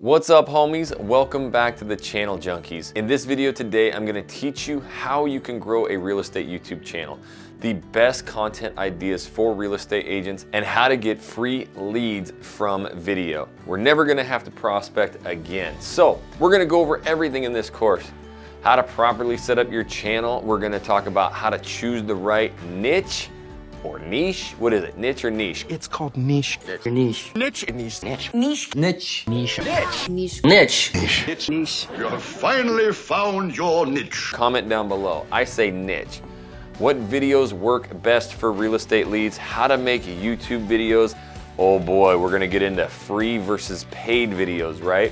What's up, homies? Welcome back to the channel Junkies. In this video today, I'm gonna teach you how you can grow a real estate YouTube channel, the best content ideas for real estate agents, and how to get free leads from video. We're never gonna have to prospect again. So we're gonna go over everything in this course. How to properly set up your channel. We're gonna talk about how to choose the right niche or niche. What is it? Niche or niche? It's called niche. Niche. Niche. Niche. Niche. Niche. Niche. Niche. Niche. Niche. Niche. Niche. You have finally found your niche. Comment down below. I say niche. What videos work best for real estate leads? How to make YouTube videos. Oh boy, we're gonna get into free versus paid videos, right?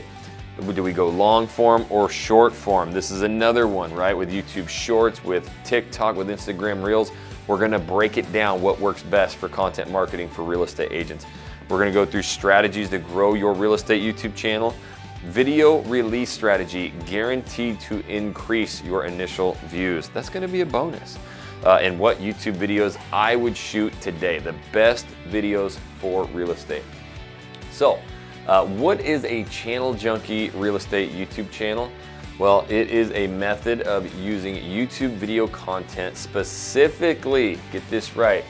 Do we go long form or short form? This is another one, right? With YouTube Shorts, with TikTok, with Instagram Reels. We're gonna break it down what works best for content marketing for real estate agents. We're gonna go through strategies to grow your real estate YouTube channel. Video release strategy guaranteed to increase your initial views. That's gonna be a bonus. And what YouTube videos I would shoot today, the best videos for real estate. So, what is a channel junkie real estate YouTube channel? Well, it is a method of using YouTube video content specifically, get this right,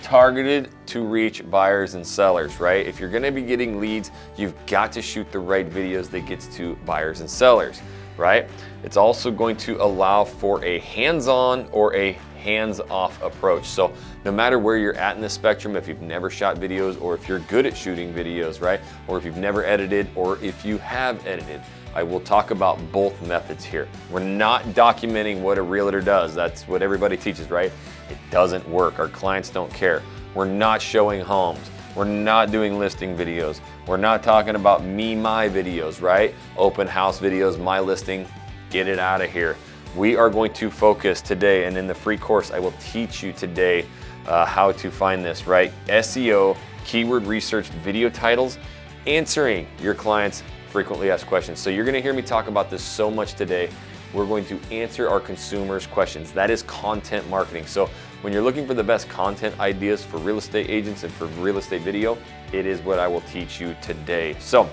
targeted to reach buyers and sellers, right? If you're gonna be getting leads, you've got to shoot the right videos that gets to buyers and sellers, right? It's also going to allow for a hands-on or a hands-off approach. So no matter where you're at in the spectrum, if you've never shot videos or if you're good at shooting videos, right? Or if you've never edited or if you have edited, I will talk about both methods here. We're not documenting what a realtor does. That's what everybody teaches, right? It doesn't work. Our clients don't care. We're not showing homes. We're not doing listing videos. We're not talking about my videos, right? Open house videos, my listing, get it out of here. We are going to focus today, and in the free course, I will teach you today how to find this, right? SEO, keyword research, video titles, answering your clients' frequently asked questions. So you're gonna hear me talk about this so much today. We're going to answer our consumers' questions. That is content marketing. So when you're looking for the best content ideas for real estate agents and for real estate video, it is what I will teach you today. So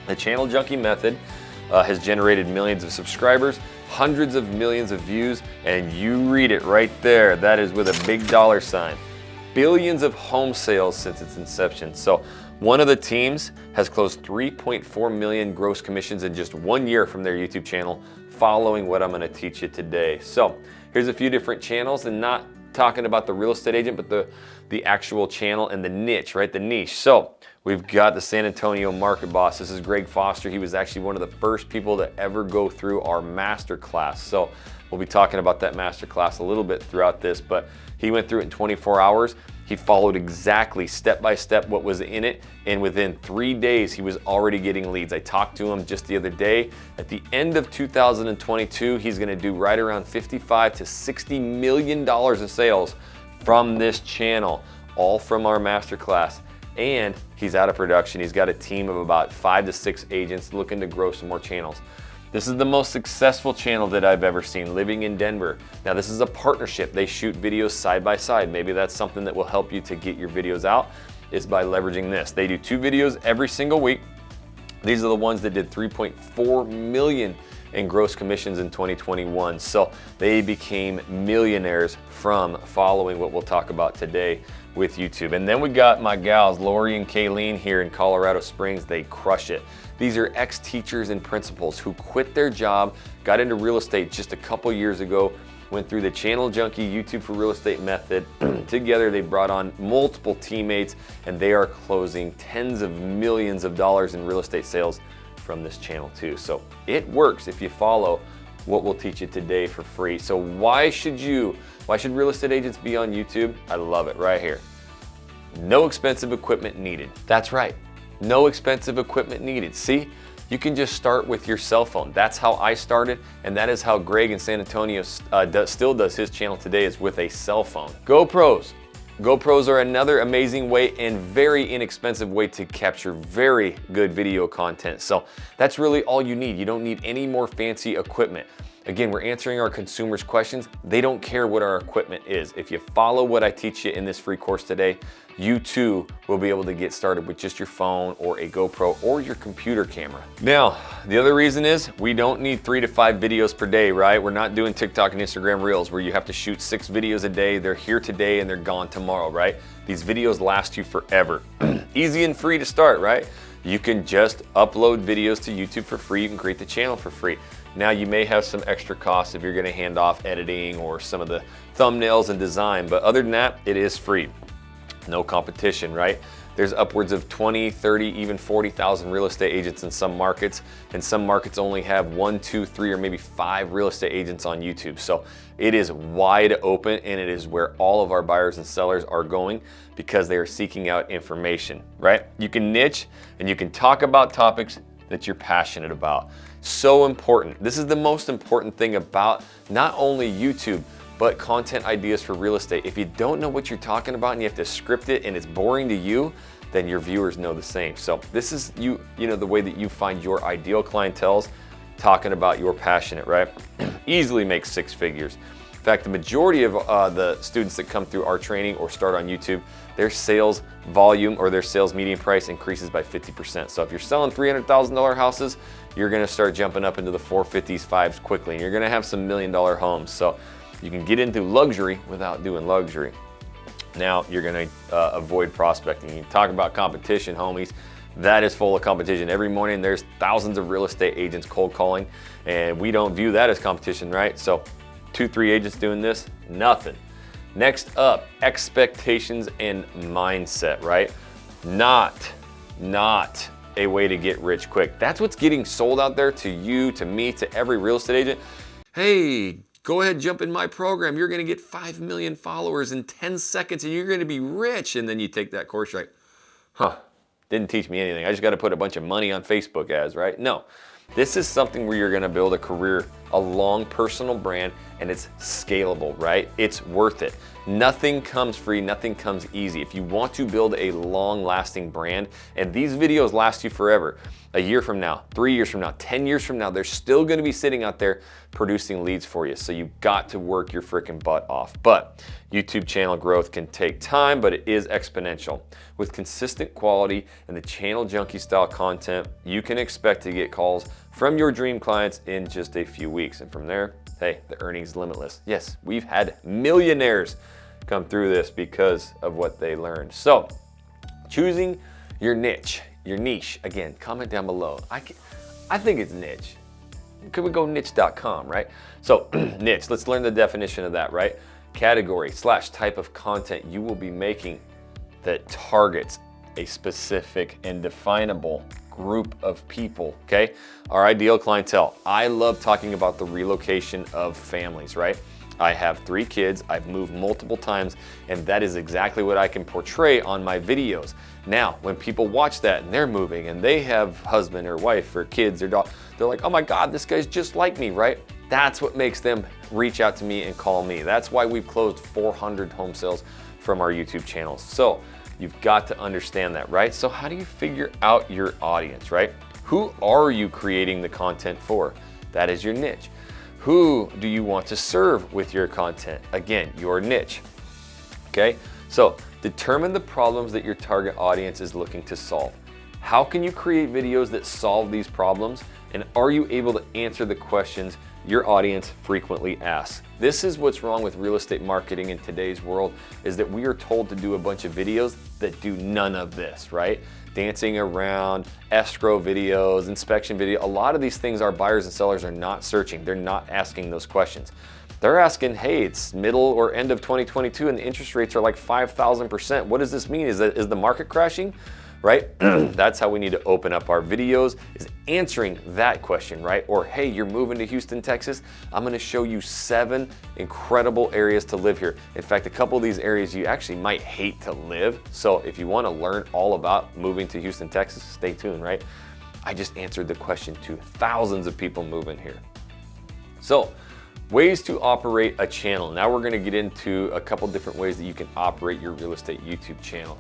the channel junkie method has generated millions of subscribers, hundreds of millions of views, and you read it right there. That is with a big dollar sign. Billions of home sales since its inception. So one of the teams has closed 3.4 million gross commissions in just 1 year from their YouTube channel, following what I'm gonna teach you today. So here's a few different channels, and not talking about the real estate agent, but the actual channel and the niche, right? The niche. So we've got the San Antonio Market Boss. This is Greg Foster. He was actually one of the first people to ever go through our masterclass. So we'll be talking about that masterclass a little bit throughout this, but he went through it in 24 hours. He followed exactly step by step what was in it, and within 3 days he was already getting leads. I talked to him just the other day. At the end of 2022, he's gonna do right around $55 to $60 million in sales from this channel, all from our masterclass. And he's out of production. He's got a team of about 5 to 6 agents looking to grow some more channels. This is the most successful channel that I've ever seen, living in Denver. Now this is a partnership. They shoot videos side by side. Maybe that's something that will help you to get your videos out, is by leveraging this. They do 2 videos every single week. These are the ones that did 3.4 million in gross commissions in 2021. So they became millionaires from following what we'll talk about today with YouTube. And then we got my gals, Lori and Kayleen here in Colorado Springs. They crush it. These are ex-teachers and principals who quit their job, got into real estate just a couple years ago, went through the Channel Junkie YouTube for Real Estate method. Together they brought on multiple teammates, and they are closing tens of millions of dollars in real estate sales from this channel too. So it works if you follow what we'll teach you today for free. So why should real estate agents be on YouTube? I love it right here. No expensive equipment needed. That's right. No expensive equipment needed. See, you can just start with your cell phone. That's how I started, and that is how Greg in San Antonio still does his channel today, is with a cell phone. GoPros. GoPros are another amazing way and very inexpensive way to capture very good video content. So that's really all you need. You don't need any more fancy equipment. Again, we're answering our consumers' questions. They don't care what our equipment is. If you follow what I teach you in this free course today, you too will be able to get started with just your phone or a GoPro or your computer camera. Now, the other reason is we don't need 3 to 5 videos per day, right? We're not doing TikTok and Instagram Reels where you have to shoot 6 videos a day. They're here today and they're gone tomorrow, right? These videos last you forever. Easy and free to start, right? You can just upload videos to YouTube for free. You can create the channel for free. Now you may have some extra costs if you're gonna hand off editing or some of the thumbnails and design, but other than that, it is free. No competition, right? There's upwards of 20, 30, even 40,000 real estate agents in some markets, and some markets only have 1, 2, 3, or maybe 5 real estate agents on YouTube. So it is wide open, and it is where all of our buyers and sellers are going because they are seeking out information, right? You can niche and you can talk about topics that you're passionate about. So important. This is the most important thing about not only YouTube, but content ideas for real estate. If you don't know what you're talking about and you have to script it and it's boring to you, then your viewers know the same. So this is you know, the way that you find your ideal clientele, talking about your passionate, right? Easily make 6 figures. In fact, the majority of the students that come through our training or start on YouTube, their sales volume or their sales median price increases by 50%. So if you're selling $300,000 houses, you're gonna start jumping up into the 450s, 5s quickly, and you're gonna have some $1 million homes. So you can get into luxury without doing luxury. Now you're gonna avoid prospecting. You talk about competition, homies. That is full of competition. Every morning there's thousands of real estate agents cold calling, and we don't view that as competition, right? So 2, 3 agents doing this, nothing. Next up, expectations and mindset, right? Not a way to get rich quick. That's what's getting sold out there to you, to me, to every real estate agent. Hey, go ahead, jump in my program. You're gonna get 5 million followers in 10 seconds and you're gonna be rich. And then you take that course, right? Didn't teach me anything. I just gotta put a bunch of money on Facebook ads, right? No, this is something where you're gonna build a career, a long personal brand, and it's scalable, right? It's worth it. Nothing comes free, nothing comes easy. If you want to build a long lasting brand, and these videos last you forever, a year from now, 3 years from now, 10 years from now, they're still gonna be sitting out there producing leads for you. So you've got to work your freaking butt off. But YouTube channel growth can take time, but it is exponential. With consistent quality and the channel junkie style content, you can expect to get calls from your dream clients in just a few weeks. And from there, hey, the earnings limitless. Yes, we've had millionaires come through this because of what they learned. So choosing your niche, again, comment down below. I think it's niche. Could we go niche.com, right? So niche, let's learn the definition of that, right? Category / type of content you will be making that targets a specific and definable group of people, okay? Our ideal clientele. I love talking about the relocation of families, right? I have 3 kids, I've moved multiple times, and that is exactly what I can portray on my videos. Now, when people watch that and they're moving and they have husband or wife or kids or dog, they're like, oh my God, this guy's just like me, right? That's what makes them reach out to me and call me. That's why we've closed 400 home sales from our YouTube channels. So you've got to understand that, right? So how do you figure out your audience, right? Who are you creating the content for? That is your niche. Who do you want to serve with your content? Again, your niche, okay? So determine the problems that your target audience is looking to solve. How can you create videos that solve these problems? And are you able to answer the questions your audience frequently asks? This is what's wrong with real estate marketing in today's world, is that we are told to do a bunch of videos that do none of this, right? Dancing around, escrow videos, inspection video. A lot of these things our buyers and sellers are not searching. They're not asking those questions. They're asking, hey, it's middle or end of 2022 and the interest rates are like 5,000%. What does this mean? Is the market crashing? Right? That's how we need to open up our videos, is answering that question, right? Or, hey, you're moving to Houston, Texas. I'm gonna show you 7 incredible areas to live here. In fact, a couple of these areas you actually might hate to live. So if you wanna learn all about moving to Houston, Texas, stay tuned, right? I just answered the question to thousands of people moving here. So, ways to operate a channel. Now we're gonna get into a couple different ways that you can operate your real estate YouTube channel.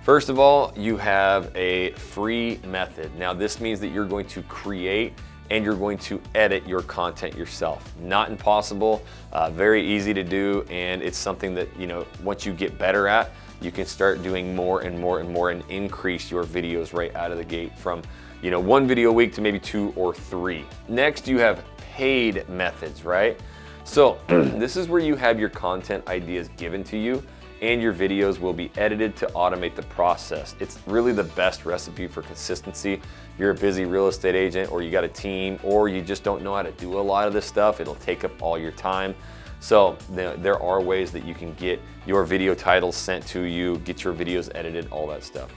First of all, you have a free method. Now this means that you're going to create and you're going to edit your content yourself. Not impossible, very easy to do, and it's something that, you know, once you get better at, you can start doing more and more and more and increase your videos right out of the gate from, you know, 1 video a week to maybe 2 or 3. Next, you have paid methods, right? So this is where you have your content ideas given to you and your videos will be edited to automate the process. It's really the best recipe for consistency. You're a busy real estate agent, or you got a team, or you just don't know how to do a lot of this stuff. It'll take up all your time. So there are ways that you can get your video titles sent to you, get your videos edited, all that stuff.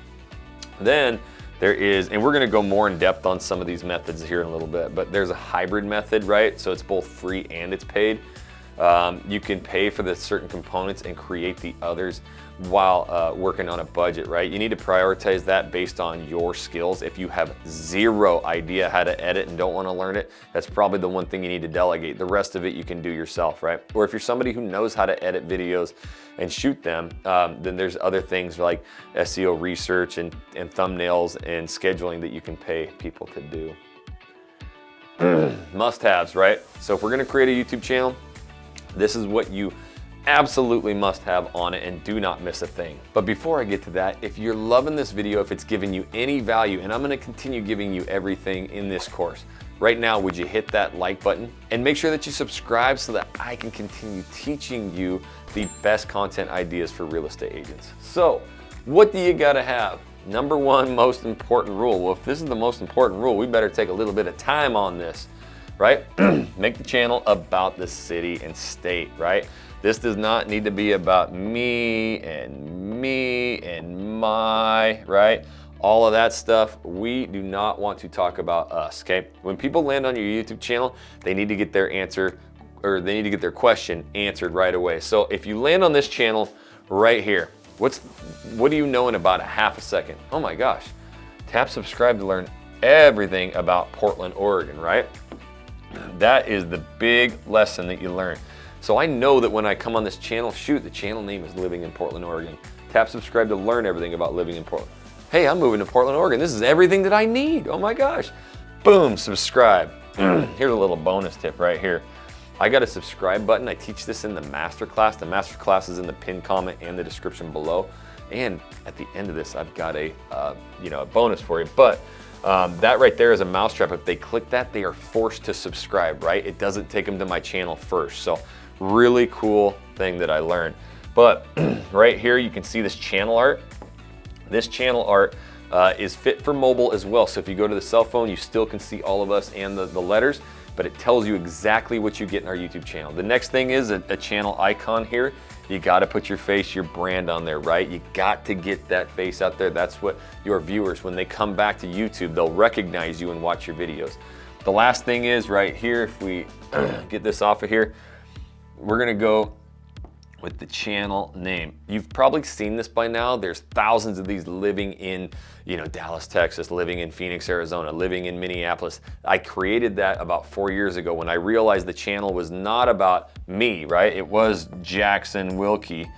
Then there is, and we're gonna go more in depth on some of these methods here in a little bit, but there's a hybrid method, right? So it's both free and it's paid. You can pay for the certain components and create the others while working on a budget, right? You need to prioritize that based on your skills. If you have zero idea how to edit and don't want to learn it, that's probably the one thing you need to delegate. The rest of it you can do yourself, right? Or if you're somebody who knows how to edit videos and shoot them, then there's other things like SEO research and thumbnails and scheduling that you can pay people to do. Must-haves, right? So if we're gonna create a YouTube channel, this is what you absolutely must have on it, and do not miss a thing. But before I get to that, if you're loving this video, if it's giving you any value, and I'm gonna continue giving you everything in this course, right now, would you hit that like button? And make sure that you subscribe so that I can continue teaching you the best content ideas for real estate agents. So, what do you gotta have? Number 1 most important rule. Well, if this is the most important rule, we better take a little bit of time on this, right? Make the channel about the city and state, right? This does not need to be about me and my, right? All of that stuff. We do not want to talk about us, okay? When people land on your YouTube channel, they need to get their answer, or they need to get their question answered right away. So if you land on this channel right here, what do you know in about a half a second? Oh my gosh, tap subscribe to learn everything about Portland, Oregon, right? That is the big lesson that you learn. So I know that when I come on this channel, shoot, the channel name is Living in Portland, Oregon. Tap subscribe to learn everything about living in Portland. Hey, I'm moving to Portland, Oregon. This is everything that I need. Oh my gosh. Boom, subscribe. Here's a little bonus tip right here. I got a subscribe button. I teach this in the masterclass. The masterclass is in the pinned comment and the description below. And at the end of this, I've got a bonus for you. But that right there is a mousetrap. If they click that, they are forced to subscribe, right? It doesn't take them to my channel first. So really cool thing that I learned. But right here, you can see this channel art. This channel art is fit for mobile as well. So if you go to the cell phone, you still can see all of us and the letters, but it tells you exactly what you get in our YouTube channel. The next thing is a channel icon here. You got to put your face, your brand on there, right? You got to get that face out there. That's what your viewers, when they come back to YouTube, they'll recognize you and watch your videos. The last thing is right here, if we get this off of here, we're gonna go with the channel name. You've probably seen this by now. There's thousands of these living in, Dallas, Texas, living in Phoenix, Arizona, living in Minneapolis. I created that about 4 years ago when I realized the channel was not about me, right? It was Jackson Wilkie,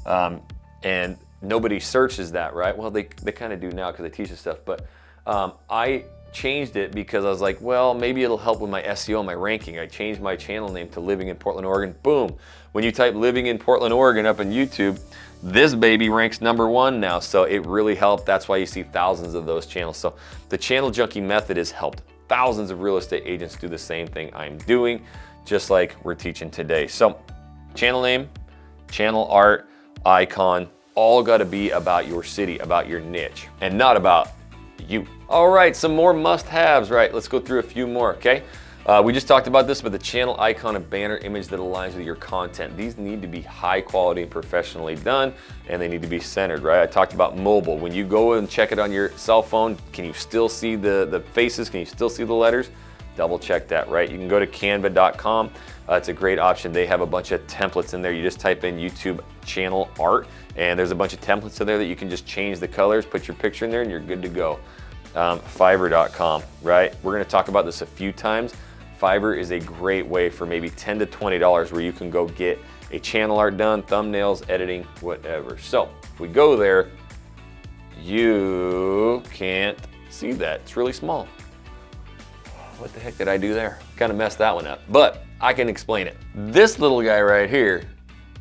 and nobody searches that, right? Well, they kind of do now because I teach this stuff, but I changed it because I was like, well, maybe it'll help with my SEO, my ranking. I changed my channel name to Living in Portland, Oregon. Boom. When you type Living in Portland, Oregon up in YouTube, this baby ranks #1 now. So it really helped. That's why you see thousands of those channels. So the channel junkie method has helped thousands of real estate agents do the same thing I'm doing, just like we're teaching today. So channel name, channel art, icon, all got to be about your city, about your niche, and not about you. All right, some more must-haves, right? Let's go through a few more, okay? We just talked about this, but the channel icon and banner image that aligns with your content. These need to be high quality and professionally done, and they need to be centered, right? I talked about mobile. When you go and check it on your cell phone, can you still see the faces? Can you still see the letters? Double check that, right? You can go to canva.com. It's a great option. They have a bunch of templates in there. You just type in YouTube channel art, and there's a bunch of templates in there that you can just change the colors, put your picture in there, and you're good to go. Fiverr.com, right? We're gonna talk about this a few times. Fiverr is a great way for maybe $10 to $20 where you can go get a channel art done, thumbnails, editing, whatever. So if we go there, you can't see that. It's really small. what the heck did I do there? Kind of messed that one up, but I can explain it. This little guy right here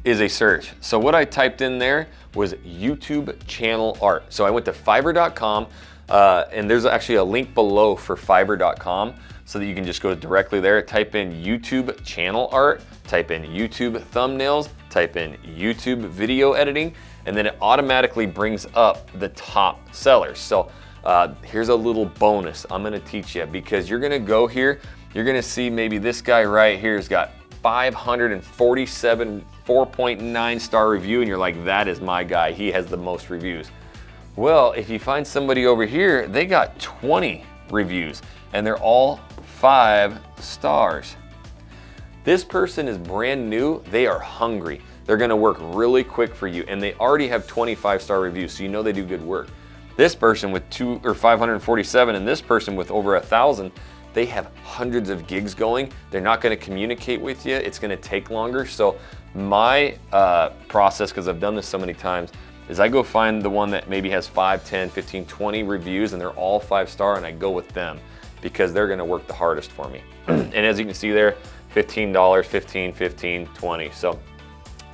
is a search. So what I typed in there was YouTube channel art. So I went to fiverr.com and there's actually a link below for fiverr.com so that you can just go directly there, type in YouTube channel art, type in YouTube thumbnails, type in YouTube video editing, and then it automatically brings up the top sellers. So here's a little bonus I'm gonna teach you, because you're gonna go here, you're gonna see maybe this guy right here has got 547 4.9 star review, and you're like, that is my guy, he has the most reviews. Well, if you find somebody over here, they got 20 reviews and they're all 5 stars. This person is brand new, they are hungry. They're gonna work really quick for you, and they already have 25-star reviews, so you know they do good work. This person with 547 and this person with over 1,000, they have hundreds of gigs going. They're not gonna communicate with you. It's gonna take longer. So my process, because I've done this so many times, is I go find the one that maybe has 5, 10, 15, 20 reviews and they're all 5-star, and I go with them because they're gonna work the hardest for me. And as you can see there, $15, 15, 15, 20. So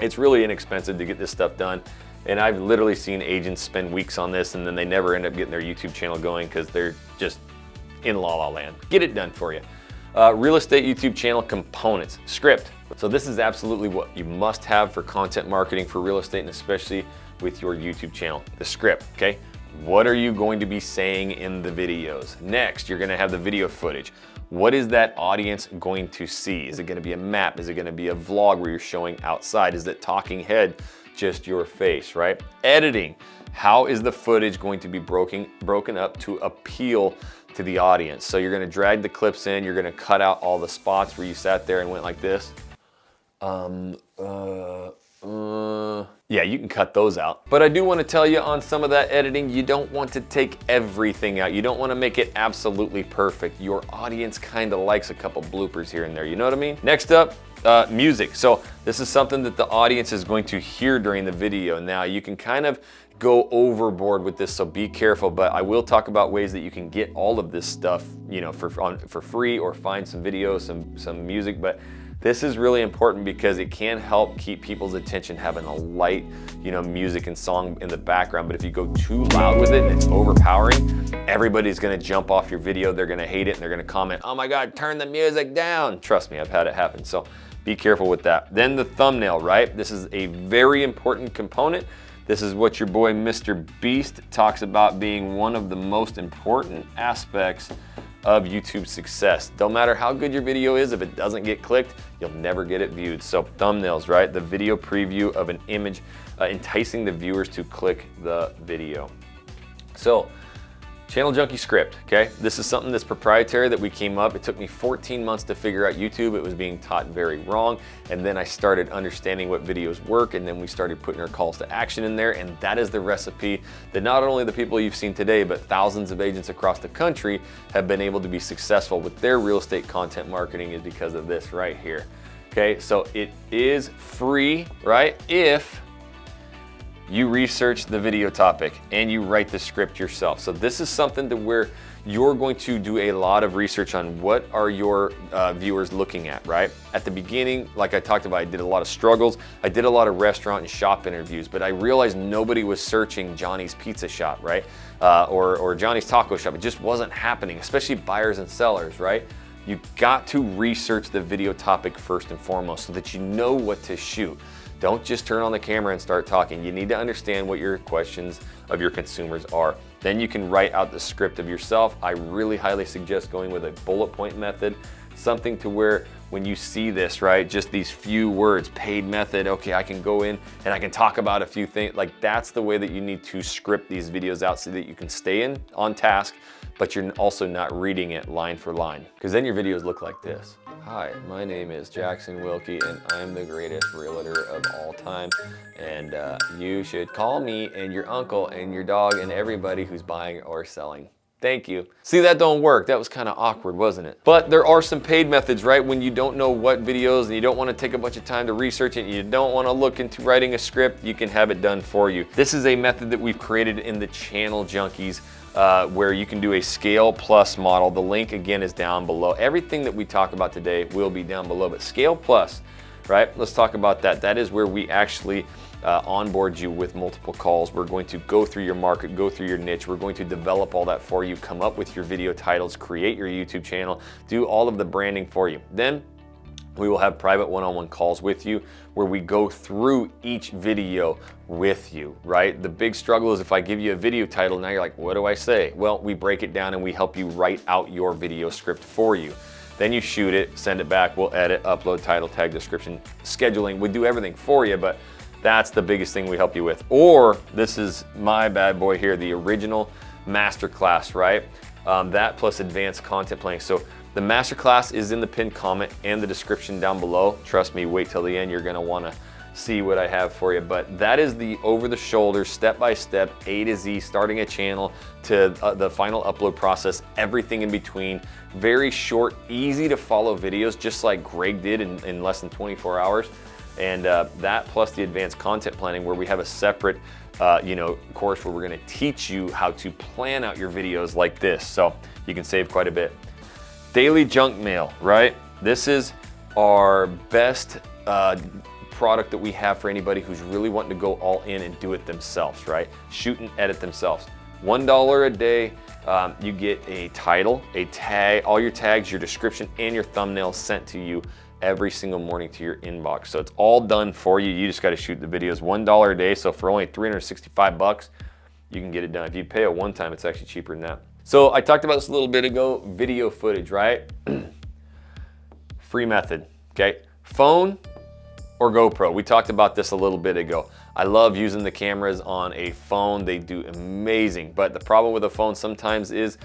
it's really inexpensive to get this stuff done. And I've literally seen agents spend weeks on this and then they never end up getting their YouTube channel going because they're just in la land. Get it done for you. Real estate YouTube channel components, script. So this is absolutely what you must have for content marketing for real estate, and especially with your YouTube channel, the script, okay? What are you going to be saying in the videos? Next, you're gonna have the video footage. What is that audience going to see? Is it gonna be a map? Is it gonna be a vlog where you're showing outside? Is it talking head, just your face, right? Editing. How is the footage going to be broken up to appeal to the audience? So you're gonna drag the clips in, you're gonna cut out all the spots where you sat there and went like this. Yeah, you can cut those out. But I do want to tell you, on some of that editing, you don't want to take everything out. You don't want to make it absolutely perfect. Your audience kind of likes a couple bloopers here and there, you know what I mean? Next up, music. So this is something that the audience is going to hear during the video. Now you can kind of go overboard with this, so be careful, but I will talk about ways that you can get all of this stuff, you know, for free, or find some videos, some music. But this is really important because it can help keep people's attention having a light, you know, music and song in the background. But if you go too loud with it and it's overpowering, everybody's gonna jump off your video, they're gonna hate it, and they're gonna comment, oh my God, turn the music down. Trust me, I've had it happen. So be careful with that. Then the thumbnail, right? This is a very important component. This is what your boy Mr. Beast talks about being one of the most important aspects of YouTube success. Don't matter how good your video is, if it doesn't get clicked, you'll never get it viewed. So thumbnails, right? The video preview of an image, enticing the viewers to click the video. So Channel Junkie script, okay? This is something that's proprietary that we came up. It took me 14 months to figure out YouTube. It was being taught very wrong. And then I started understanding what videos work, and then we started putting our calls to action in there. And that is the recipe that not only the people you've seen today, but thousands of agents across the country have been able to be successful with their real estate content marketing, is because of this right here. Okay, so it is free, right? If you research the video topic and you write the script yourself. So this is something to where you're going to do a lot of research on what are your viewers looking at, right? At the beginning, like I talked about, I did a lot of struggles. I did a lot of restaurant and shop interviews, but I realized nobody was searching Johnny's Pizza Shop, right? Or Johnny's Taco Shop. It just wasn't happening, especially buyers and sellers, right? You got to research the video topic first and foremost so that you know what to shoot. Don't just turn on the camera and start talking. You need to understand what your questions of your consumers are. Then you can write out the script of yourself. I really highly suggest going with a bullet point method, something to where when you see this, right, just these few words, paid method, okay, I can go in and I can talk about a few things. Like, that's the way that you need to script these videos out so that you can stay on task, but you're also not reading it line for line. Because then your videos look like this. Hi, my name is Jackson Wilkie, and I'm the greatest realtor of all time. And you should call me and your uncle and your dog and everybody who's buying or selling. Thank you. See, that don't work. That was kind of awkward, wasn't it? But there are some paid methods, right? When you don't know what videos and you don't want to take a bunch of time to research it, and you don't want to look into writing a script, you can have it done for you. This is a method that we've created in the Channel Junkies where you can do a scale plus model. The link again is down below. Everything that we talk about today will be down below, but scale plus, right? Let's talk about that. That is where we actually onboard you with multiple calls. We're going to go through your market, go through your niche. We're going to develop all that for you, come up with your video titles, create your YouTube channel, do all of the branding for you. Then we will have private one-on-one calls with you where we go through each video with you, right? The big struggle is if I give you a video title, now you're like, what do I say? Well, we break it down and we help you write out your video script for you. Then you shoot it, send it back, we'll edit, upload, title, tag, description, scheduling. We do everything for you, but that's the biggest thing we help you with. Or this is my bad boy here, the original masterclass, right? That plus advanced content planning. So the masterclass is in the pinned comment and the description down below. Trust me, wait till the end. You're gonna wanna see what I have for you. But that is the over-the-shoulder, step-by-step, A to Z, starting a channel to the final upload process, everything in between. Very short, easy to follow videos, just like Greg did in less than 24 hours. And that plus the advanced content planning, where we have a separate course where we're gonna teach you how to plan out your videos like this. So you can save quite a bit. Daily junk mail, right? This is our best product that we have for anybody who's really wanting to go all in and do it themselves, right? Shoot and edit themselves. $1 a day, you get a title, a tag, all your tags, your description, and your thumbnails sent to you every single morning to your inbox. So it's all done for you. You just got to shoot the videos. $1 a day, so for only 365 bucks, you can get it done. If you pay it one time, it's actually cheaper than that. So I talked about this a little bit ago, video footage, right? Free method, okay? Phone or GoPro. We talked about this a little bit ago. I love using the cameras on a phone. They do amazing, but the problem with a phone sometimes is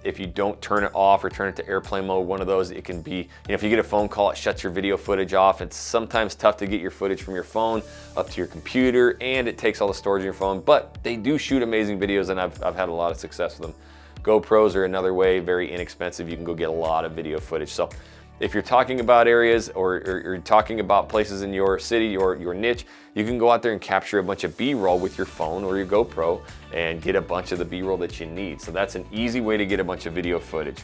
if you don't turn it off or turn it to airplane mode, one of those, it can be, if you get a phone call, it shuts your video footage off. It's sometimes tough to get your footage from your phone up to your computer, and it takes all the storage in your phone, but they do shoot amazing videos, and I've had a lot of success with them. GoPros are another way, very inexpensive. You can go get a lot of video footage. So if you're talking about areas or you're talking about places in your city or your niche, you can go out there and capture a bunch of B-roll with your phone or your GoPro and get a bunch of the B-roll that you need. So that's an easy way to get a bunch of video footage.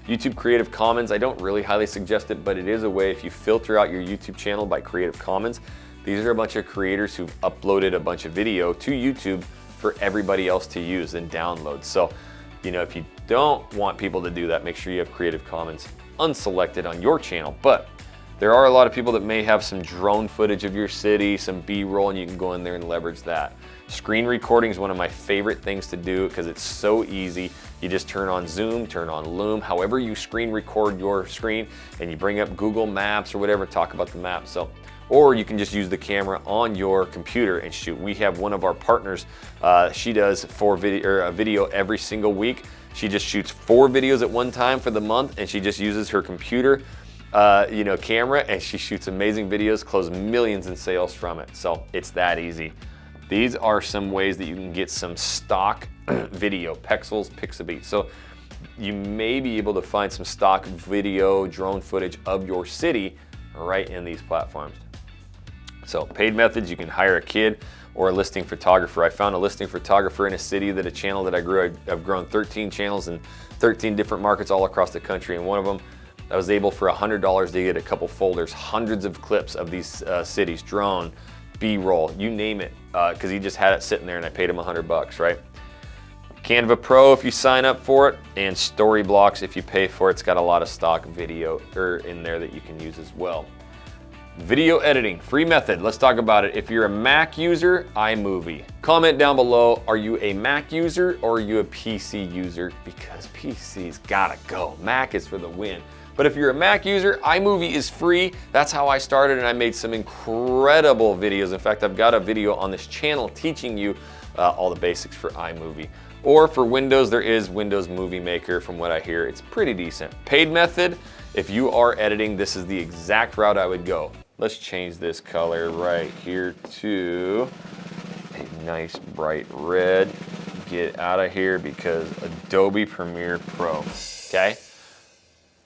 YouTube Creative Commons, I don't really highly suggest it, but it is a way. If you filter out your YouTube channel by Creative Commons, these are a bunch of creators who've uploaded a bunch of video to YouTube for everybody else to use and download. So, if you don't want people to do that, make sure you have Creative Commons unselected on your channel. But there are a lot of people that may have some drone footage of your city, some B-roll, and you can go in there and leverage that. Screen recording is one of my favorite things to do because it's so easy. You just turn on Zoom, turn on Loom, however you screen record your screen, and you bring up Google Maps or whatever, talk about the map. Or you can just use the camera on your computer and shoot. We have one of our partners, she does a video every single week. She just shoots 4 videos at one time for the month, and she just uses her computer, camera, and she shoots amazing videos, close millions in sales from it. So it's that easy. These are some ways that you can get some stock video, pixels, Pixabay. So you may be able to find some stock video, drone footage of your city right in these platforms. So paid methods, you can hire a kid or a listing photographer. I found a listing photographer in a city that a channel that I grew. I've grown 13 channels in 13 different markets all across the country. And one of them, I was able for $100 to get a couple folders, hundreds of clips of these cities, drone, B-roll, you name it, because he just had it sitting there and I paid him $100, right? Canva Pro if you sign up for it, and Storyblocks if you pay for it. It's got a lot of stock video in there that you can use as well. Video editing, free method. Let's talk about it. If you're a Mac user, iMovie. Comment down below, are you a Mac user or are you a PC user? Because PC's gotta go. Mac is for the win. But if you're a Mac user, iMovie is free. That's how I started, and I made some incredible videos. In fact, I've got a video on this channel teaching you all the basics for iMovie. Or for Windows, there is Windows Movie Maker. From what I hear, it's pretty decent. Paid method, if you are editing, this is the exact route I would go. Let's change this color right here to a nice bright red. Get out of here because Adobe Premiere Pro, okay?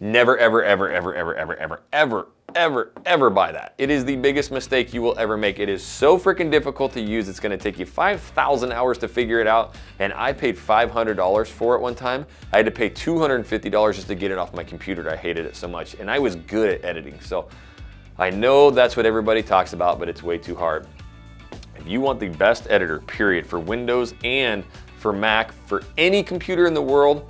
Never, ever, ever, ever, ever, ever, ever, ever, ever, ever buy that. It is the biggest mistake you will ever make. It is so freaking difficult to use. It's gonna take you 5,000 hours to figure it out. And I paid $500 for it one time. I had to pay $250 just to get it off my computer. I hated it so much. And I was good at editing. So I know that's what everybody talks about, but it's way too hard. If you want the best editor, period, for Windows and for Mac, for any computer in the world,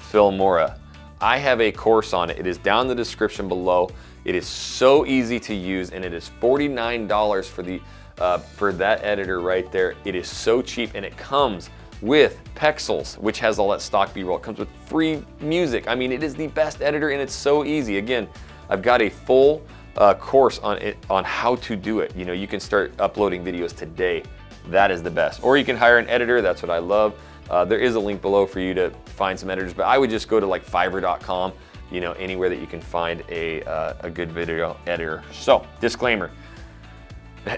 Filmora. I have a course on it. It is down in the description below. It is so easy to use, and it is $49 for that editor right there. It is so cheap, and it comes with Pexels, which has all that stock B-roll. It comes with free music. I mean, it is the best editor, and it's so easy. Again, I've got a full course on it, on how to do it. You know, you can start uploading videos today. That is the best. Or you can hire an editor. That's what I love. There is a link below for you to find some editors, but I would just go to like Fiverr.com, you know, anywhere that you can find a good video editor. So, disclaimer.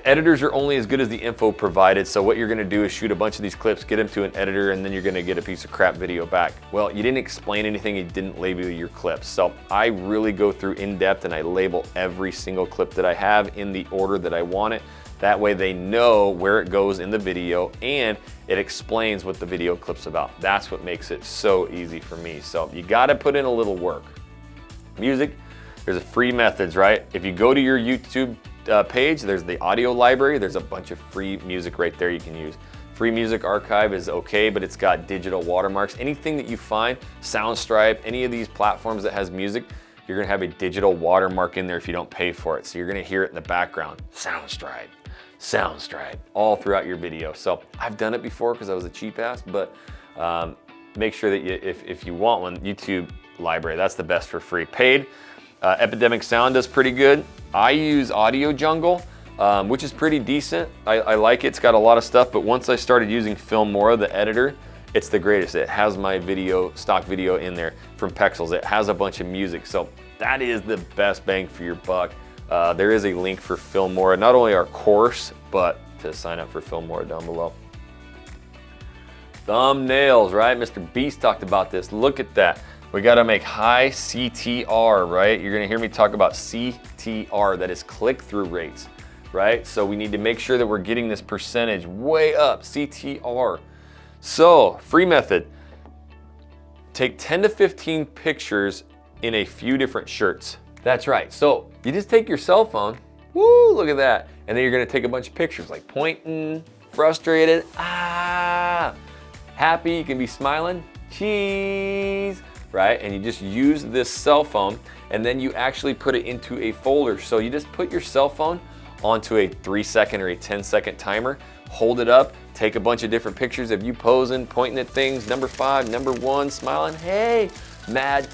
Editors are only as good as the info provided, so what you're gonna do is shoot a bunch of these clips, get them to an editor, and then you're gonna get a piece of crap video back. Well, you didn't explain anything, you didn't label your clips. So I really go through in depth and I label every single clip that I have in the order that I want it. That way they know where it goes in the video and it explains what the video clip's about. That's what makes it so easy for me. So you gotta put in a little work. Music, there's a free methods, right? If you go to your YouTube page, there's the audio library. There's a bunch of free music right there you can use. Free Music Archive is okay, but it's got digital watermarks. Anything that you find, Soundstripe, any of these platforms that has music, you're gonna have a digital watermark in there if you don't pay for it. So you're gonna hear it in the background. Soundstripe, Soundstripe, all throughout your video. So I've done it before because I was a cheap ass, but make sure that if you want one, YouTube library, that's the best for free. Paid, Epidemic Sound does pretty good. I use Audio Jungle, which is pretty decent. I like it. It's got a lot of stuff, but once I started using Filmora, the editor, it's the greatest. It has my video, stock video in there from Pexels. It has a bunch of music, so that is the best bang for your buck. There is a link for Filmora, not only our course, but to sign up for Filmora down below. Thumbnails, right? Mr. Beast talked about this. Look at that. We gotta make high CTR, right? You're gonna hear me talk about CTR, that is click-through rates, right? So we need to make sure that we're getting this percentage way up, CTR. So, free method. Take 10 to 15 pictures in a few different shirts. That's right. So, you just take your cell phone, woo, look at that. And then you're gonna take a bunch of pictures, like pointing, frustrated, happy, you can be smiling, cheese, right? And you just use this cell phone and then you actually put it into a folder. So you just put your cell phone onto a 3-second or a 10-second timer, hold it up, take a bunch of different pictures of you posing, pointing at things, number 5, number 1, smiling, hey, mad,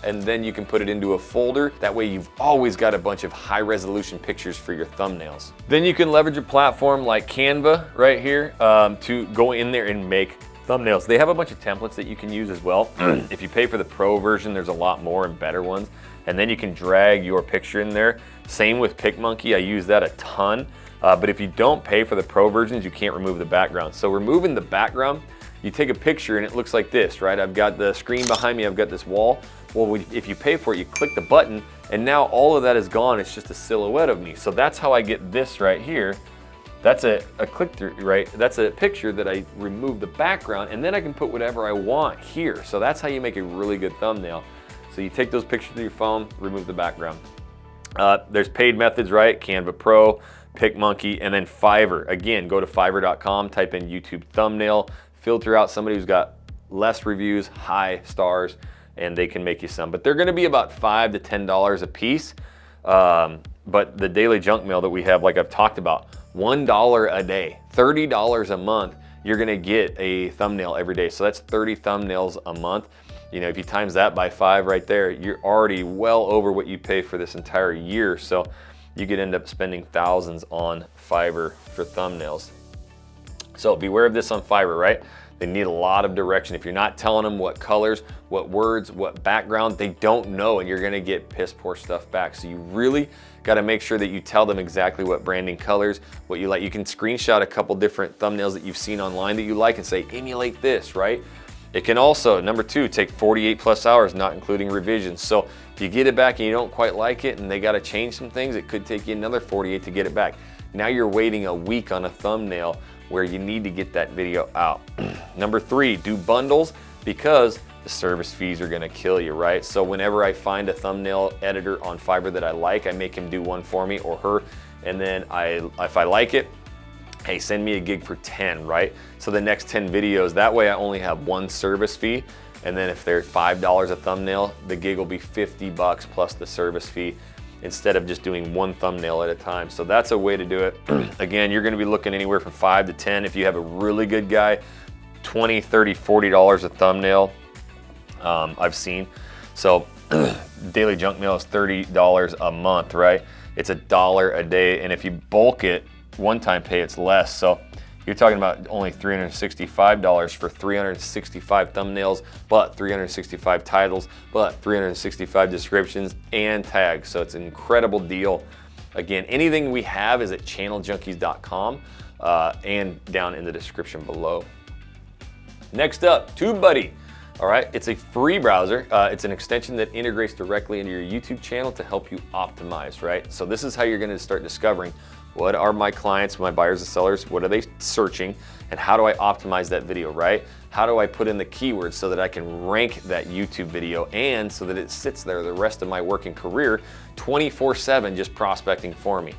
and then you can put it into a folder. That way you've always got a bunch of high resolution pictures for your thumbnails. Then you can leverage a platform like Canva right here to go in there and make thumbnails. They have a bunch of templates that you can use as well. If you pay for the pro version, there's a lot more and better ones. And then you can drag your picture in there. Same with PicMonkey, I use that a ton. But if you don't pay for the pro versions, you can't remove the background. So removing the background, you take a picture and it looks like this, right? I've got the screen behind me, I've got this wall. Well, if you pay for it, you click the button and now all of that is gone. It's just a silhouette of me. So that's how I get this right here. That's a click-through, right? That's a picture that I remove the background and then I can put whatever I want here. So that's how you make a really good thumbnail. So you take those pictures with your phone, remove the background. There's paid methods, right? Canva Pro, PicMonkey, and then Fiverr. Again, go to Fiverr.com, type in YouTube thumbnail, filter out somebody who's got less reviews, high stars, and they can make you some. But they're gonna be about $5 to $10 a piece. But the daily junk mail that we have, like I've talked about, $1 a day, $30 a month, you're gonna get a thumbnail every day. So that's 30 thumbnails a month. You know, if you times that by 5 right there, you're already well over what you pay for this entire year. So you could end up spending thousands on Fiverr for thumbnails. So beware of this on Fiverr, right? They need a lot of direction. If you're not telling them what colors, what words, what background, they don't know, and you're gonna get piss poor stuff back. So you really gotta make sure that you tell them exactly what branding colors, what you like. You can screenshot a couple different thumbnails that you've seen online that you like and say, emulate this, right? It can also, number 2, take 48 plus hours, not including revisions. So if you get it back and you don't quite like it and they got to change some things, it could take you another 48 to get it back. Now you're waiting a week on a thumbnail where you need to get that video out. Number 3, do bundles, because the service fees are gonna kill you, right? So whenever I find a thumbnail editor on Fiverr that I like, I make him do one for me or her, and then if I like it, hey, send me a gig for 10, right? So the next 10 videos, that way I only have one service fee, and then if they're $5 a thumbnail, the gig will be 50 bucks plus the service fee, instead of just doing one thumbnail at a time. So that's a way to do it. Again, you're gonna be looking anywhere from 5 to 10. If you have a really good guy, 20, 30, $40 a thumbnail, I've seen. So daily junk mail is $30 a month, right? It's $1 a day, and if you bulk it, one-time pay, it's less. So you're talking about only $365 for 365 thumbnails, but 365 titles, but 365 descriptions and tags. So it's an incredible deal. Again, anything we have is at channeljunkies.com and down in the description below. Next up, TubeBuddy. All right, it's a free browser. It's an extension that integrates directly into your YouTube channel to help you optimize, right? So this is how you're gonna start discovering what are my clients, my buyers and sellers, what are they searching, and how do I optimize that video, right? How do I put in the keywords so that I can rank that YouTube video and so that it sits there the rest of my working career 24/7 just prospecting for me.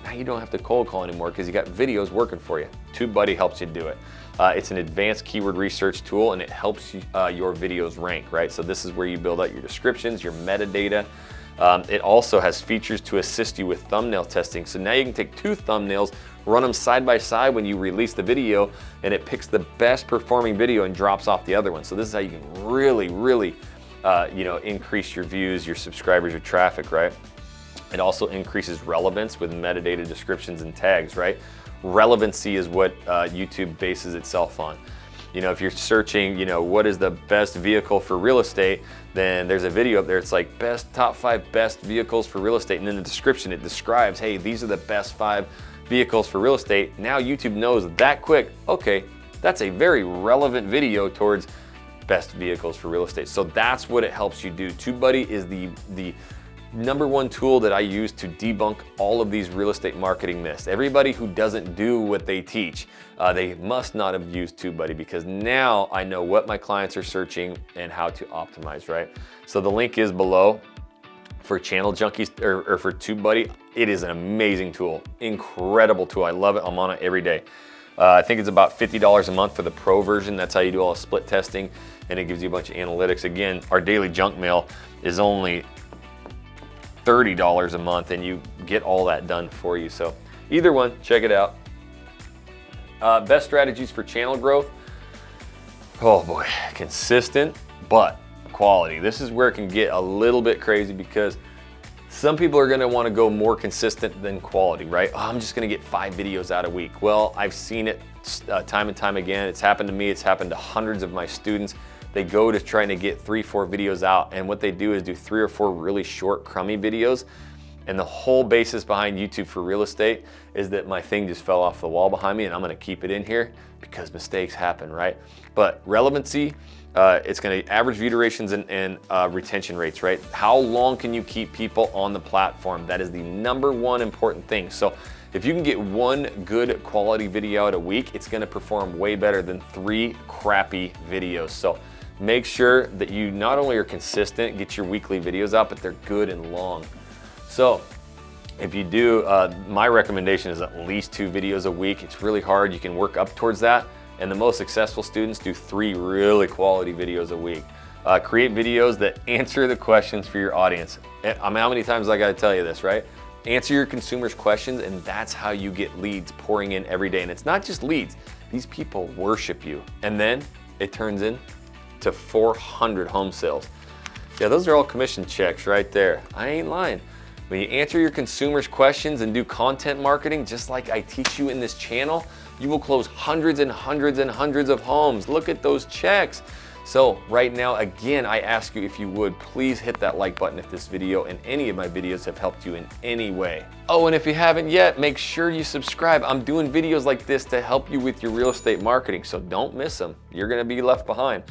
Now you don't have to cold call anymore because you got videos working for you. TubeBuddy helps you do it. It's an advanced keyword research tool, and it helps you, your videos rank, right? So this is where you build out your descriptions, your metadata. It also has features to assist you with thumbnail testing. So now you can take 2 thumbnails, run them side by side when you release the video, and it picks the best performing video and drops off the other one. So this is how you can really, increase your views, your subscribers, your traffic, right? It also increases relevance with metadata descriptions and tags, right? Relevancy is what YouTube bases itself on. You know, if you're searching, what is the best vehicle for real estate, then there's a video up there. It's like top 5 best vehicles for real estate. And in the description, it describes, hey, these are the best 5 vehicles for real estate. Now YouTube knows that quick, okay, that's a very relevant video towards best vehicles for real estate. So that's what it helps you do. TubeBuddy is the number 1 tool that I use to debunk all of these real estate marketing myths. Everybody who doesn't do what they teach, they must not have used TubeBuddy, because now I know what my clients are searching and how to optimize, right? So the link is below for Channel Junkies or for TubeBuddy. It is an amazing tool, incredible tool. I love it, I'm on it every day. I think it's about $50 a month for the pro version. That's how you do all the split testing, and it gives you a bunch of analytics. Again, our daily junk mail is only $30 a month, and you get all that done for you. So either one, check it out. Best strategies for channel growth. Oh boy, consistent, but quality. This is where it can get a little bit crazy, because some people are gonna wanna go more consistent than quality, right? Oh, I'm just gonna get 5 videos out a week. Well, I've seen it time and time again. It's happened to me, it's happened to hundreds of my students. They go to trying to get 3, 4 videos out, and what they do is do 3 or 4 really short, crummy videos. And the whole basis behind YouTube for real estate is that my thing just fell off the wall behind me, and I'm gonna keep it in here because mistakes happen, right? But relevancy, it's gonna average view durations and retention rates, right? How long can you keep people on the platform? That is the number 1 important thing. So if you can get 1 good quality video out a week, it's gonna perform way better than 3 crappy videos. So make sure that you not only are consistent, get your weekly videos out, but they're good and long. So if you do, my recommendation is at least 2 videos a week. It's really hard, you can work up towards that. And the most successful students do 3 really quality videos a week. Create videos that answer the questions for your audience. I mean, how many times I gotta tell you this, right? Answer your consumers' questions, and that's how you get leads pouring in every day. And it's not just leads, these people worship you. And then it turns into 400 home sales. Yeah, those are all commission checks right there. I ain't lying. When you answer your consumers' questions and do content marketing, just like I teach you in this channel, you will close hundreds and hundreds and hundreds of homes. Look at those checks. So right now, again, I ask you, if you would, please hit that like button if this video and any of my videos have helped you in any way. Oh, and if you haven't yet, make sure you subscribe. I'm doing videos like this to help you with your real estate marketing, so don't miss them. You're gonna be left behind.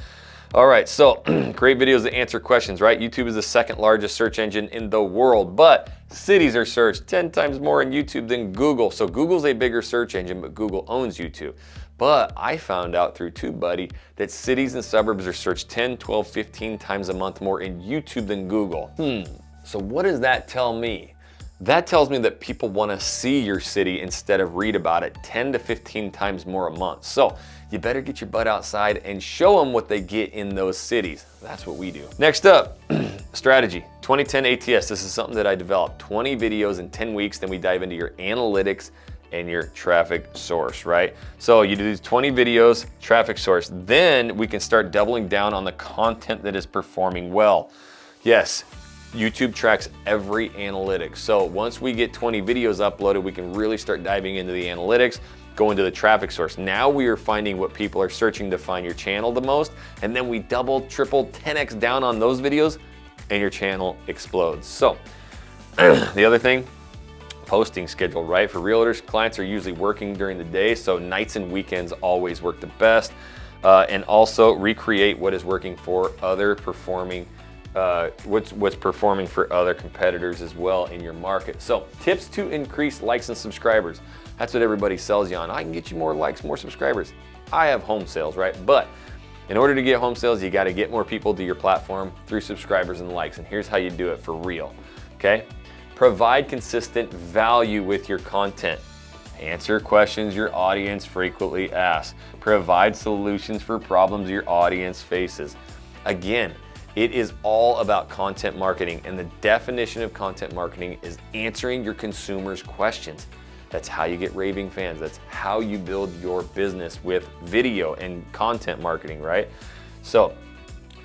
All right, so create videos that answer questions, right? YouTube is the second largest search engine in the world, but cities are searched 10 times more in YouTube than Google. So Google's a bigger search engine, but Google owns YouTube. But I found out through TubeBuddy that cities and suburbs are searched 10, 12, 15 times a month more in YouTube than Google. So what does that tell me? That tells me that people want to see your city instead of read about it 10 to 15 times more a month. So you better get your butt outside and show them what they get in those cities. That's what we do. Next up, strategy, 2010 ATS. This is something that I developed. 20 videos in 10 weeks, then we dive into your analytics and your traffic source, right? So you do these 20 videos, traffic source, then we can start doubling down on the content that is performing well. Yes, YouTube tracks every analytics. So once we get 20 videos uploaded, we can really start diving into the analytics, go into the traffic source. Now we are finding what people are searching to find your channel the most, and then we double, triple, 10x down on those videos, and your channel explodes. So the other thing, posting schedule, right? For realtors, clients are usually working during the day, so nights and weekends always work the best. And also recreate what is working for other performing what's performing for other competitors as well in your market. So tips to increase likes and subscribers. That's what everybody sells you on. I can get you more likes, more subscribers. I have home sales, right? But in order to get home sales, you got to get more people to your platform through subscribers and likes. And here's how you do it for real, okay? Provide consistent value with your content. Answer questions your audience frequently asks. Provide solutions for problems your audience faces. Again, it is all about content marketing, and the definition of content marketing is answering your consumers' questions. That's how you get raving fans. That's how you build your business with video and content marketing, right? So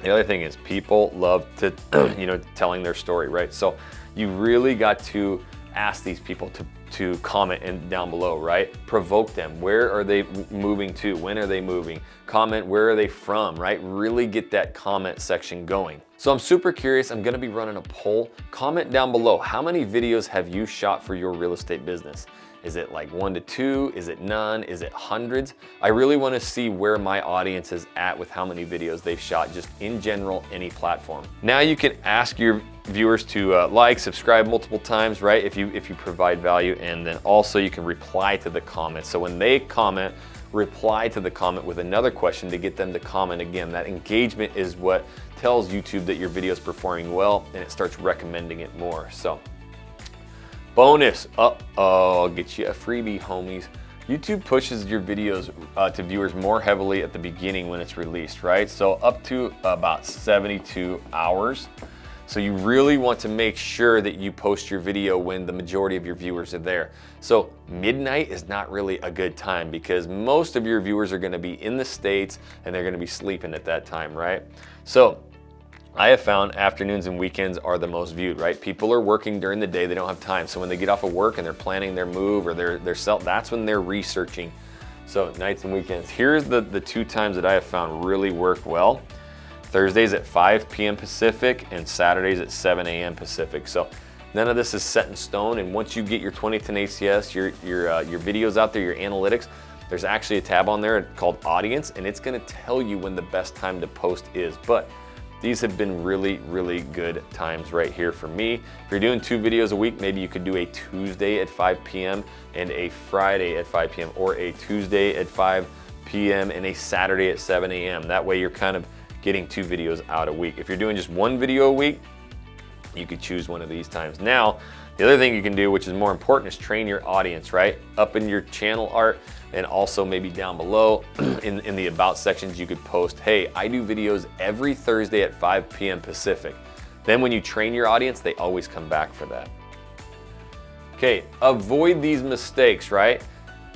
the other thing is people love to, telling their story, right? So you really got to ask these people to comment down below, right? Provoke them. Where are they moving to? When are they moving? Comment, where are they from, right? Really get that comment section going. So I'm super curious. I'm gonna be running a poll. Comment down below. How many videos have you shot for your real estate business? Is it like 1 to 2? Is it none? Is it hundreds? I really want to see where my audience is at with how many videos they've shot, just in general, any platform. Now you can ask your viewers to like, subscribe multiple times, right? If you provide value, and then also you can reply to the comments. So when they comment, reply to the comment with another question to get them to comment again. That engagement is what tells YouTube that your video is performing well, and it starts recommending it more. So bonus, I'll get you a freebie, homies. YouTube pushes your videos to viewers more heavily at the beginning when it's released, right? So up to about 72 hours. So you really want to make sure that you post your video when the majority of your viewers are there. So midnight is not really a good time because most of your viewers are gonna be in the States and they're gonna be sleeping at that time, right? So I have found afternoons and weekends are the most viewed, right? People are working during the day, they don't have time. So when they get off of work and they're planning their move or that's when they're researching. So nights and weekends. Here's the 2 times that I have found really work well. Thursdays at 5 p.m. Pacific and Saturdays at 7 a.m. Pacific. So none of this is set in stone. And once you get your 2010 ATS, your videos out there, your analytics, there's actually a tab on there called Audience, and it's gonna tell you when the best time to post is. But these have been really, really good times right here for me. If you're doing 2 videos a week, maybe you could do a Tuesday at 5 p.m. and a Friday at 5 p.m. or a Tuesday at 5 p.m. and a Saturday at 7 a.m. That way you're kind of getting 2 videos out a week. If you're doing just 1 video a week, you could choose one of these times. Now, the other thing you can do, which is more important, is train your audience, right? Up in your channel art, and also maybe down below in the about sections, you could post, hey, I do videos every Thursday at 5 p.m. Pacific. Then when you train your audience, they always come back for that. Okay, avoid these mistakes, right?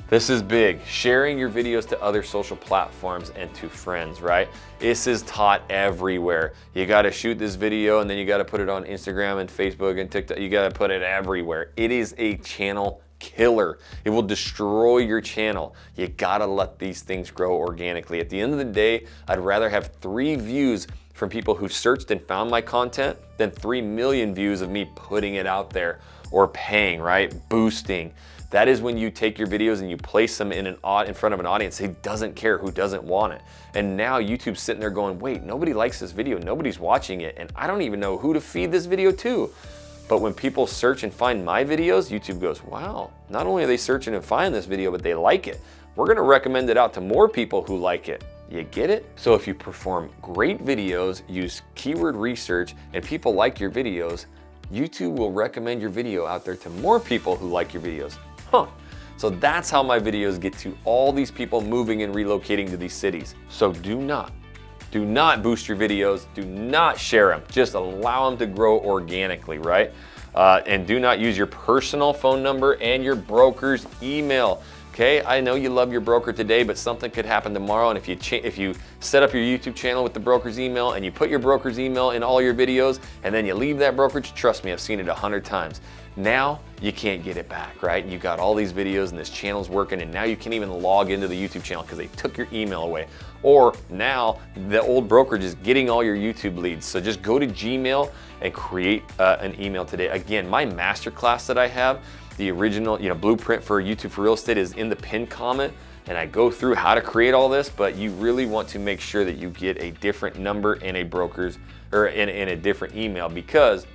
This is big. Sharing your videos to other social platforms and to friends, right? This is taught everywhere. You gotta shoot this video and then you gotta put it on Instagram and Facebook and TikTok. You gotta put it everywhere. It is a channel killer. It will destroy your channel. You gotta let these things grow organically. At the end of the day, I'd rather have 3 views from people who searched and found my content than 3 million views of me putting it out there or paying, right? Boosting. That is when you take your videos and you place them in front of an audience who doesn't care, who doesn't want it. And now YouTube's sitting there going, wait, nobody likes this video, nobody's watching it, and I don't even know who to feed this video to. But when people search and find my videos, YouTube goes, wow, not only are they searching and finding this video, but they like it. We're gonna recommend it out to more people who like it. You get it? So if you perform great videos, use keyword research, and people like your videos, YouTube will recommend your video out there to more people who like your videos. Huh. So that's how my videos get to all these people moving and relocating to these cities. So do not boost your videos, do not share them, just allow them to grow organically, right? And do not use your personal phone number and your broker's email. Okay, I know you love your broker today, but something could happen tomorrow, and if you set up your YouTube channel with the broker's email and you put your broker's email in all your videos and then you leave that brokerage, trust me, I've seen it 100 times. Now you can't get it back, right? You got all these videos and this channel's working, and now you can't even log into the YouTube channel because they took your email away. Or now the old brokerage is getting all your YouTube leads. So just go to Gmail and create an email today. Again, my masterclass that I have, the original, blueprint for YouTube for real estate, is in the pinned comment, and I go through how to create all this. But you really want to make sure that you get a different number in a broker's or in a different email, because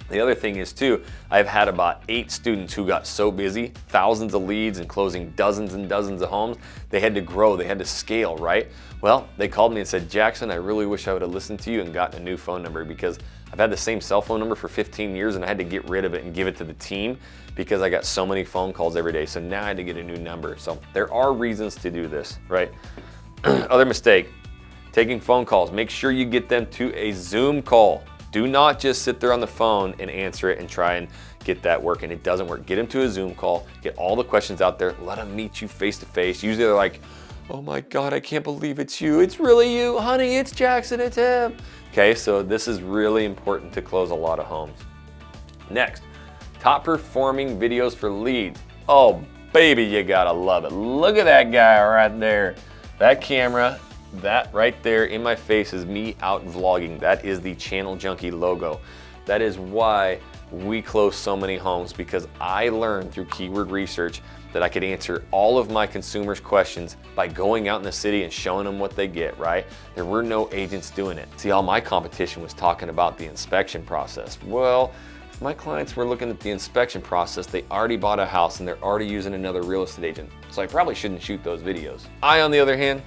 the other thing is too, I've had about 8 students who got so busy, thousands of leads and closing dozens and dozens of homes, they had to grow, they had to scale, right? Well, they called me and said, Jackson, I really wish I would have listened to you and gotten a new phone number, because I've had the same cell phone number for 15 years and I had to get rid of it and give it to the team because I got so many phone calls every day. So now I had to get a new number. So there are reasons to do this, right? Other mistake, taking phone calls. Make sure you get them to a Zoom call. Do not just sit there on the phone and answer it and try and get that working. It doesn't work. Get them to a Zoom call, get all the questions out there, let them meet you face to face. Usually they're like, oh my God, I can't believe it's you. It's really you, honey, it's Jackson, it's him. Okay, so this is really important to close a lot of homes. Next, top performing videos for leads. Oh baby, you gotta love it. Look at that guy right there. That camera, that right there in my face is me out vlogging. That is the Channel Junkie logo. That is why we close so many homes, because I learned through keyword research that I could answer all of my consumers' questions by going out in the city and showing them what they get, right? There were no agents doing it. See, all my competition was talking about the inspection process. Well, if my clients were looking at the inspection process, they already bought a house and they're already using another real estate agent. So I probably shouldn't shoot those videos. I, on the other hand,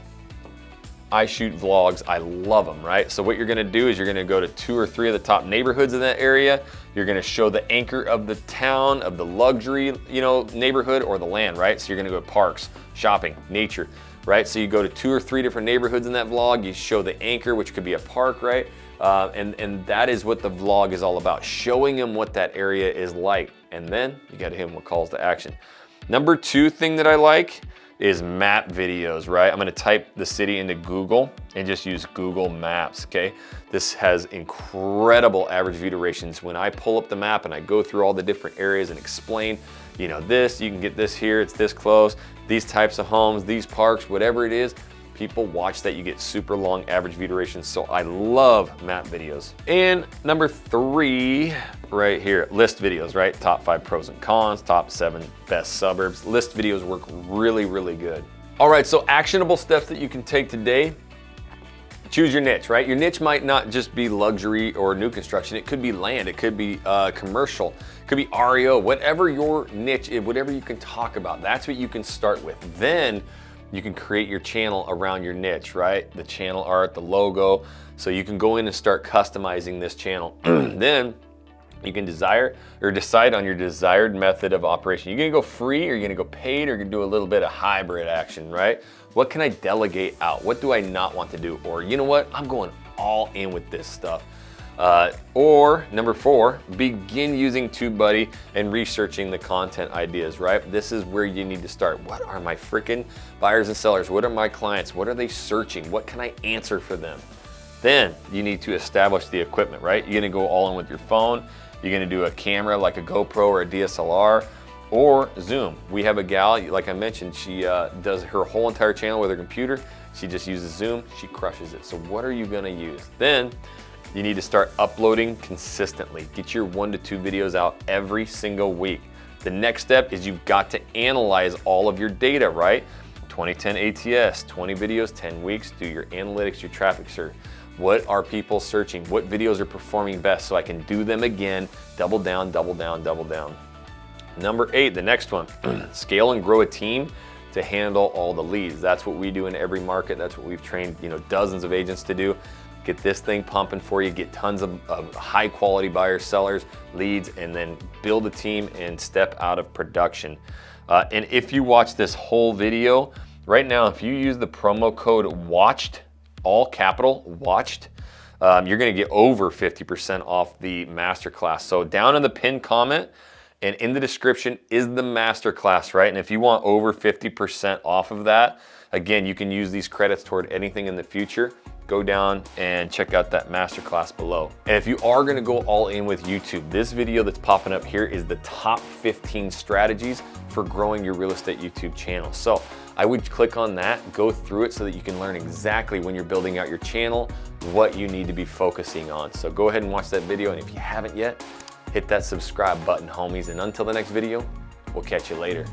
I shoot vlogs, I love them, right? So what you're gonna do is you're gonna go to 2 or 3 of the top neighborhoods in that area. You're gonna show the anchor of the town, of the luxury, neighborhood, or the land, right? So you're gonna go to parks, shopping, nature, right? So you go to 2 or 3 different neighborhoods in that vlog. You show the anchor, which could be a park, right? And that is what the vlog is all about, showing them what that area is like. And then you gotta hit them with calls to action. Number 2 thing that I like is map videos, right? I'm gonna type the city into Google and just use Google Maps, okay? This has incredible average view durations. When I pull up the map and I go through all the different areas and explain, this, you can get this here, it's this close, these types of homes, these parks, whatever it is, people watch that. You get super long average view durations. So I love map videos. And number 3 right here, list videos, right? Top 5 pros and cons, top 7 best suburbs. List videos work really, really good. All right, so actionable steps that you can take today. Choose your niche, right? Your niche might not just be luxury or new construction. It could be land, it could be commercial, it could be REO, whatever your niche is, whatever you can talk about, that's what you can start with. Then you can create your channel around your niche, right? The channel art, the logo. So you can go in and start customizing this channel. Then you can decide on your desired method of operation. You're gonna go free, or you're gonna go paid, or you're gonna do a little bit of hybrid action, right? What can I delegate out? What do I not want to do? Or you know what? I'm going all in with this stuff. Or number 4, begin using TubeBuddy and researching the content ideas, right? This is where you need to start. What are my freaking buyers and sellers? What are my clients? What are they searching? What can I answer for them? Then you need to establish the equipment, right? You're gonna go all in with your phone. You're gonna do a camera like a GoPro or a DSLR, or Zoom. We have a gal, like I mentioned, she does her whole entire channel with her computer. She just uses Zoom, she crushes it. So what are you gonna use? Then you need to start uploading consistently. Get your 1 to 2 videos out every single week. The next step is you've got to analyze all of your data, right? 2010 ATS, 20 videos, 10 weeks, do your analytics, your traffic search. What are people searching? What videos are performing best so I can do them again, double down, double down, double down. Number 8, the next one, scale and grow a team to handle all the leads. That's what we do in every market. That's what we've trained, dozens of agents to do. Get this thing pumping for you, get tons of high quality buyers, sellers, leads, and then build a team and step out of production. And if you watch this whole video, right now, if you use the promo code WATCHED, all capital, WATCHED, you're gonna get over 50% off the masterclass. So down in the pinned comment and in the description is the masterclass, right? And if you want over 50% off of that, again, you can use these credits toward anything in the future. Go down and check out that masterclass below. And if you are gonna go all in with YouTube, this video that's popping up here is the top 15 strategies for growing your real estate YouTube channel. So I would click on that, go through it so that you can learn exactly when you're building out your channel, what you need to be focusing on. So go ahead and watch that video. And if you haven't yet, hit that subscribe button, homies. And until the next video, we'll catch you later.